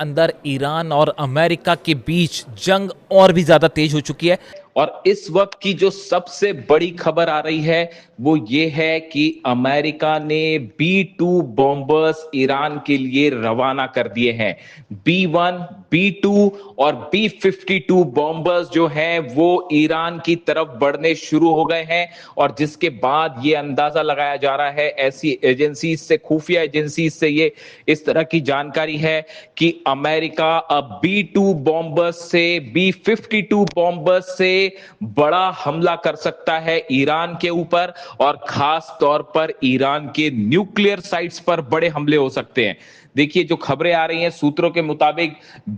अंदर ईरान और अमेरिका के बीच जंग और भी ज्यादा तेज हो चुकी है। और इस वक्त की जो सबसे बड़ी खबर आ रही है वो ये है कि अमेरिका ने B-2 बॉम्बर्स ईरान के लिए रवाना कर दिए हैं। B-1, B-2 और B-52 बॉम्बर्स जो हैं वो ईरान की तरफ बढ़ने शुरू हो गए हैं। और जिसके बाद ये अंदाजा लगाया जा रहा है, ऐसी एजेंसी से, खुफिया एजेंसी से ये इस तरह की जानकारी है कि अमेरिका अब B-2 बॉम्बर्स से, B-52 बॉम्बर्स से बड़ा हमला कर सकता है ईरान के ऊपर, और खास तौर पर ईरान के न्यूक्लियर साइट्स पर बड़े हमले हो सकते हैं। देखिए, जो खबरें आ रही हैं सूत्रों के मुताबिक,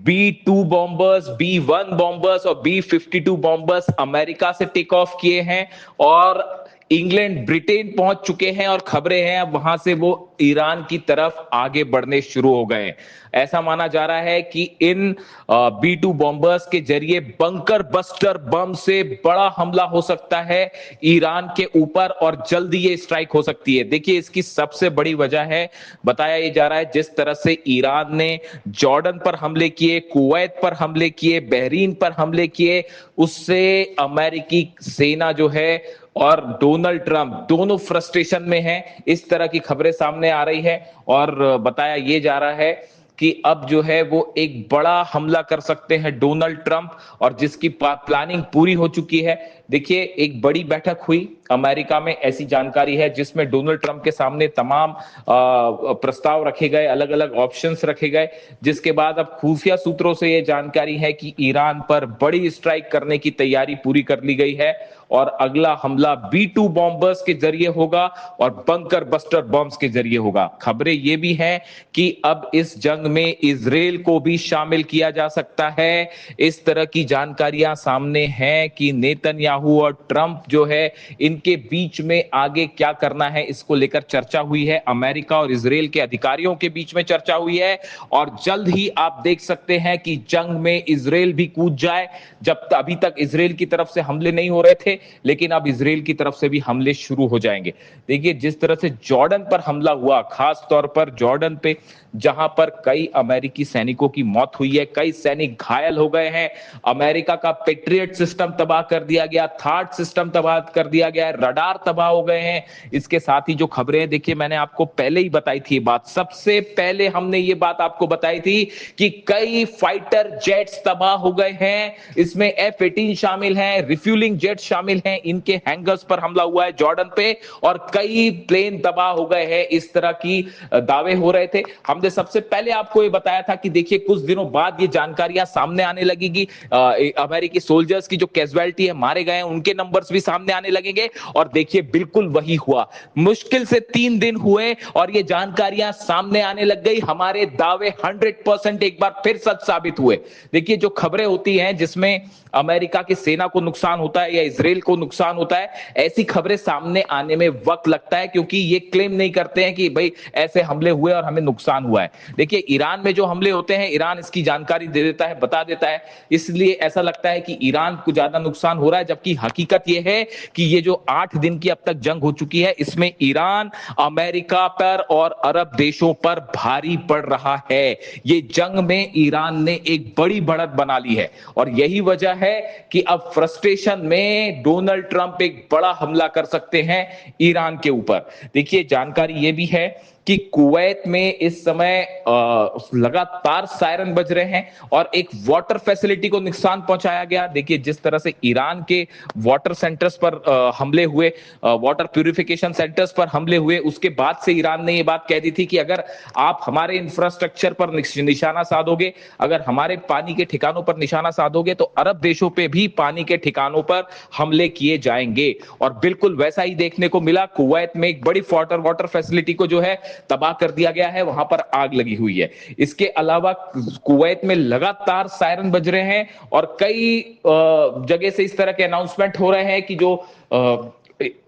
B-2 बॉम्बर्स, B-1 बॉम्बर्स और B-52 बॉम्बर्स अमेरिका से टेक ऑफ किए हैं और इंग्लैंड, ब्रिटेन पहुंच चुके हैं, और खबरें हैं अब वहां से वो ईरान की तरफ आगे बढ़ने शुरू हो गए हैं। ऐसा माना जा रहा है कि इन B-2 बॉम्बर्स के जरिए बंकर बस्टर बम से बड़ा हमला हो सकता है ईरान के ऊपर, और जल्दी ये स्ट्राइक हो सकती है। देखिए, इसकी सबसे बड़ी वजह है, बताया ये जा रहा है, जिस तरह से ईरान ने जॉर्डन पर हमले किए, कुवैत पर हमले किए, बहरीन पर हमले किए, उससे अमेरिकी सेना जो है और डोनाल्ड ट्रंप दोनों फ्रस्ट्रेशन में हैं। इस तरह की खबरें सामने आ रही है, और बताया ये जा रहा है कि अब जो है वो एक बड़ा हमला कर सकते हैं डोनाल्ड ट्रंप, और जिसकी प्लानिंग पूरी हो चुकी है। देखिए, एक बड़ी बैठक हुई अमेरिका में, ऐसी जानकारी है, जिसमें डोनाल्ड ट्रंप के सामने तमाम प्रस्ताव रखे गए, अलग अलग ऑप्शंस रखे गए, जिसके बाद अब खुफिया सूत्रों से यह जानकारी है कि ईरान पर बड़ी स्ट्राइक करने की तैयारी पूरी कर ली गई है, और अगला हमला B-2 बॉम्बर्स के जरिए होगा और बंकर बस्टर बॉम्ब्स के जरिए होगा। खबरें ये भी हैं कि अब इस जंग में इजराइल को भी शामिल किया जा सकता है। इस तरह की जानकारियां सामने हैं कि नेतन्याहू और ट्रंप जो है, इनके बीच में आगे क्या करना है, इसको लेकर चर्चा हुई है। अमेरिका और इजराइल के अधिकारियों के बीच में चर्चा हुई है, और जल्द ही आप देख सकते हैं कि जंग में इजराइल भी कूद जाए। जब अभी तक इजराइल की तरफ से हमले नहीं हो रहे थे, लेकिन अब इजराइल की तरफ से भी हमले शुरू हो जाएंगे। देखिए, जिस तरह से जॉर्डन पर हमला हुआ, खास तौर पर जॉर्डन पे, जहां पर कई अमेरिकी सैनिकों की मौत हुई है, कई सैनिक घायल हो गए हैं, अमेरिका का पेट्रियट सिस्टम तबाह कर दिया गया, थार्ड सिस्टम तबाह कर दिया गया है, रडार तबाह हो गए हैं। इसके साथ ही जो खबरें हैं, देखिए, मैंने आपको पहले ही बताई थी बात, सबसे पहले हमने ये बात आपको बताई थी कि कई फाइटर जेट्स तबाह हो गए हैं, इसमें F-18 शामिल हैं, रिफ्यूलिंग जेट शामिल हैं, इनके हैंगर्स पर हमला हुआ है जॉर्डन पे, और कई प्लेन तबाह हो गए हैं, इस तरह की दावे हो रहे थे। हमने सबसे पहले आपको ये बताया था कि देखिए, कुछ दिनों बाद ये जानकारियां सामने आने लगेगी, अमेरिकी सोल्जर्स की जो कैजुअलिटी है, मारे गए हैं, उनके नंबर्स भी सामने आने लगेंगे, और देखिए, बिल्कुल वही हुआ। मुश्किल से 3 दिन हुए और ये जानकारियां सामने आने लग गई, हमारे दावे 100% एक बार फिर सच साबित हुए। देखिए, जो खबरें होती हैं जिसमें अमेरिका की सेना को नुकसान होता है या इजराइल को नुकसान होता है, ऐसी खबरें सामने आने में वक्त लगता है, क्योंकि ये क्लेम नहीं करते हैं कि भाई ऐसे हमले हुए और हमें नुकसान हुआ है। देखिए, ईरान में जो हमले होते हैं, ईरान इसकी जानकारी दे देता है, बता देता है, इसलिए ऐसा लगता है कि ईरान को ज्यादा नुकसान हो रहा है, जबकि हकीकत यह है कि ये जो 8 दिन की अब तक जंग हो चुकी है, इसमें ईरान अमेरिका पर और अरब देशों पर भारी पड़ रहा है। ये जंग में ईरान ने एक बड़ी बढ़त बना ली है, और यही वजह है कि अब फ्रस्ट्रेशन में डोनाल्ड ट्रंप एक बड़ा हमला कर सकते हैं ईरान के ऊपर। देखिए, जानकारी यह भी है कि कुवैत में इस समय लगातार सायरन बज रहे हैं, और एक वाटर फैसिलिटी को नुकसान पहुंचाया गया। देखिए, जिस तरह से ईरान के वाटर सेंटर्स पर हमले हुए, वाटर प्यूरिफिकेशन सेंटर्स पर हमले हुए, उसके बाद से ईरान ने यह बात कह दी थी कि अगर आप हमारे इंफ्रास्ट्रक्चर पर निशाना साधोगे, अगर हमारे पानी के ठिकानों पर निशाना साधोगे, तो अरब देशों पे भी पानी के ठिकानों पर हमले किए जाएंगे। और बिल्कुल वैसा ही देखने को मिला। कुवैत में एक बड़ी वाटर फैसिलिटी को जो है तबाह कर दिया गया है, वहां पर आग लगी हुई है। इसके अलावा कुवैत में लगातार सायरन बज रहे हैं, और कई जगह से इस तरह के अनाउंसमेंट हो रहे हैं कि जो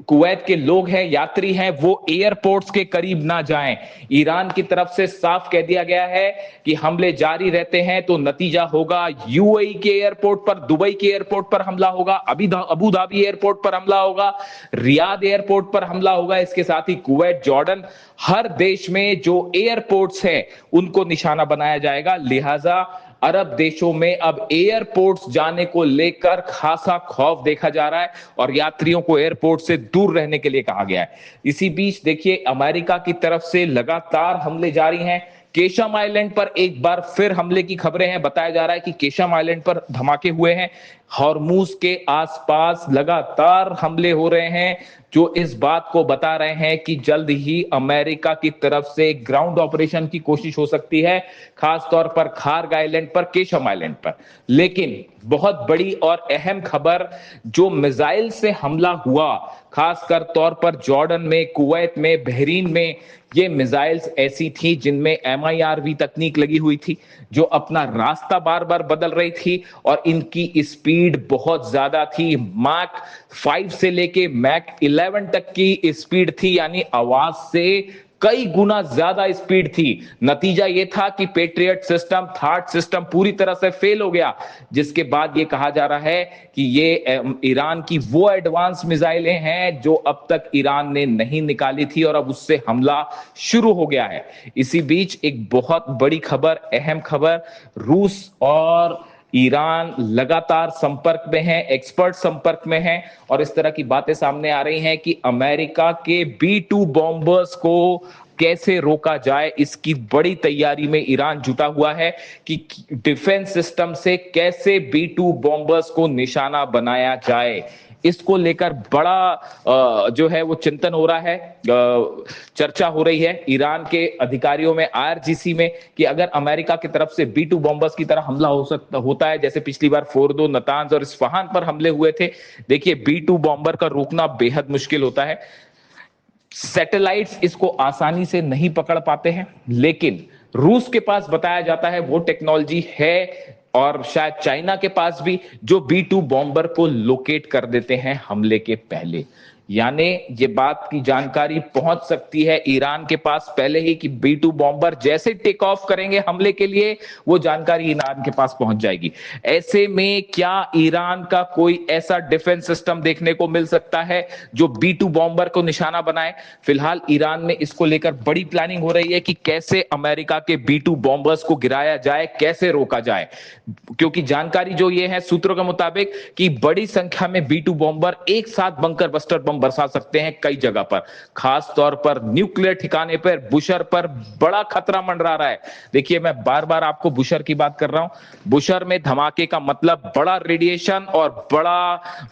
कुवैत के लोग हैं, यात्री हैं, वो एयरपोर्ट्स के करीब ना जाएं। ईरान की तरफ से साफ कह दिया गया है कि हमले जारी रहते हैं तो नतीजा होगा यूएई के एयरपोर्ट पर, दुबई के एयरपोर्ट पर हमला होगा, अबू धाबी एयरपोर्ट पर हमला होगा, रियाद एयरपोर्ट पर हमला होगा। इसके साथ ही कुवैत, जॉर्डन, हर देश में जो एयरपोर्ट्स हैं उनको निशाना बनाया जाएगा। लिहाजा अरब देशों में अब एयरपोर्ट्स जाने को लेकर खासा खौफ देखा जा रहा है और यात्रियों को एयरपोर्ट से दूर रहने के लिए कहा गया है। इसी बीच देखिए, अमेरिका की तरफ से लगातार हमले जारी हैं। केशम आइलैंड पर एक बार फिर हमले की खबरें हैं। बताया जा रहा है कि केशम आइलैंड पर धमाके हुए हैं। हॉर्मूज के आसपास लगातार हमले हो रहे हैं, जो इस बात को बता रहे हैं कि जल्द ही अमेरिका की तरफ से ग्राउंड ऑपरेशन की कोशिश हो सकती है, खासतौर पर खार्ग आइलैंड पर, केशम आइलैंड पर। लेकिन बहुत बड़ी और अहम खबर, जो मिसाइल से हमला हुआ, खासकर तौर पर जॉर्डन में, कुवैत में, बहरीन में, ये मिसाइल्स ऐसी थी जिनमें MIRV तकनीक लगी हुई थी, जो अपना रास्ता बार बार बदल रही थी और इनकी स्पीड बहुत ज्यादा थी। मैक 5 से लेके मैक 11 तक की स्पीड थी, यानी आवाज से कई गुना ज्यादा स्पीड थी। नतीजा यह था कि पेट्रियट सिस्टम, थार्ड सिस्टम पूरी तरह से फेल हो गया, जिसके बाद यह कहा जा रहा है कि ये ईरान की वो एडवांस मिसाइलें हैं जो अब तक ईरान ने नहीं निकाली थी और अब उससे हमला शुरू हो गया है। इसी बीच एक बहुत बड़ी खबर, अहम खबर, रूस और ईरान लगातार संपर्क में है, एक्सपर्ट संपर्क में हैं और इस तरह की बातें सामने आ रही हैं कि अमेरिका के B-2 बॉम्बर्स को कैसे रोका जाए, इसकी बड़ी तैयारी में ईरान जुटा हुआ है कि डिफेंस सिस्टम से कैसे B-2 बॉम्बर्स को निशाना बनाया जाए। इसको लेकर बड़ा जो है वो चिंतन हो रहा है, चर्चा हो रही है ईरान के अधिकारियों में, IRGC में, कि अगर अमेरिका की तरफ से B-2 बॉम्बर्स की तरह हमला होता है, जैसे पिछली बार फोर्दो, नतांज और इस्फहान पर हमले हुए थे। देखिए, B-2 बॉम्बर का रोकना बेहद मुश्किल होता है। सैटेलाइट्स इसको आसानी से नहीं पकड़ पाते हैं, लेकिन रूस के पास बताया जाता है वो टेक्नोलॉजी है और शायद चाइना के पास भी, जो B-2 बॉम्बर को लोकेट कर देते हैं हमले के पहले। यानी ये बात की जानकारी पहुंच सकती है ईरान के पास पहले ही कि B-2 बॉम्बर जैसे टेक ऑफ करेंगे हमले के लिए, वो जानकारी ईरान के पास पहुंच जाएगी। ऐसे में क्या ईरान का कोई ऐसा डिफेंस सिस्टम देखने को मिल सकता है जो B-2 बॉम्बर को निशाना बनाए? फिलहाल ईरान में इसको लेकर बड़ी प्लानिंग हो रही है कि कैसे अमेरिका के B-2 बॉम्बर्स को गिराया जाए, कैसे रोका जाए, क्योंकि जानकारी जो ये है सूत्रों के मुताबिक कि बड़ी संख्या में B-2 बॉम्बर एक साथ बंकर बस्टर बम बरसा सकते हैं कई जगह पर, खास तौर पर न्यूक्लियर ठिकाने पर, बुशर पर बड़ा खतरा मंडरा रहा है। देखिए, मैं बार बार आपको बुशर की बात कर रहा हूं। बुशर में धमाके का मतलब बड़ा रेडिएशन और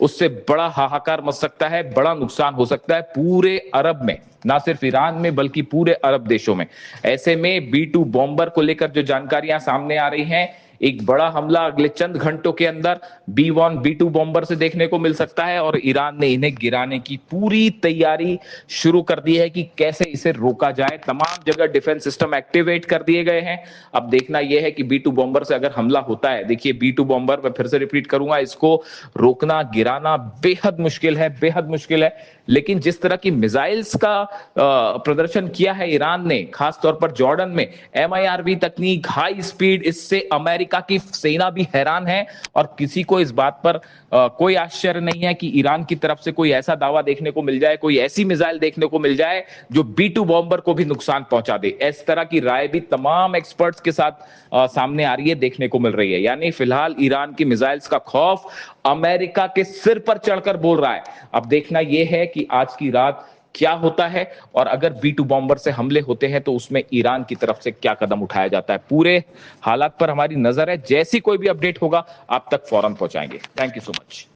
उससे बड़ा हाहाकार मच सकता है, बड़ा नुकसान हो सकता है पूरे अरब में, ना सिर्फ ईरान में बल्कि पूरे अरब देशों में। ऐसे में B-2 बॉम्बर को लेकर जो जानकारियां सामने आ रही हैं, एक बड़ा हमला अगले चंद घंटों के अंदर B-1, B-2 बॉम्बर से देखने को मिल सकता है और ईरान ने इन्हें गिराने की पूरी तैयारी शुरू कर दी है कि कैसे इसे रोका जाए। तमाम जगह डिफेंस सिस्टम एक्टिवेट कर दिए गए हैं। अब देखना यह है कि B-2 बॉम्बर से अगर हमला होता है, देखिए B-2 बॉम्बर, मैं फिर से रिपीट करूंगा, इसको रोकना, गिराना बेहद मुश्किल है, बेहद मुश्किल है। लेकिन जिस तरह की मिसाइल्स का प्रदर्शन किया है ईरान ने, खासतौर पर जॉर्डन में, MIRV तकनीक, हाई स्पीड, इससे अमेरिका की सेना भी हैरान है और किसी को इस बात पर कोई आश्चर्य नहीं है कि ईरान की तरफ से कोई ऐसा दावा देखने को मिल जाए, कोई ऐसी मिसाइल देखने को मिल जाए जो B-2 बॉम्बर को भी नुकसान पहुंचा दे। इस तरह की राय भी तमाम एक्सपर्ट्स के साथ सामने आ रही है, देखने को मिल रही है। यानी फिलहाल ईरान की मिसाइल्स का खौफ अमेरिका के सिर पर चढ़कर बोल रहा है। अब देखना यह है कि आज की रात क्या होता है और अगर B-2 बॉम्बर से हमले होते हैं तो उसमें ईरान की तरफ से क्या कदम उठाया जाता है। पूरे हालात पर हमारी नजर है, जैसी कोई भी अपडेट होगा आप तक फौरन पहुंचाएंगे। Thank you so much.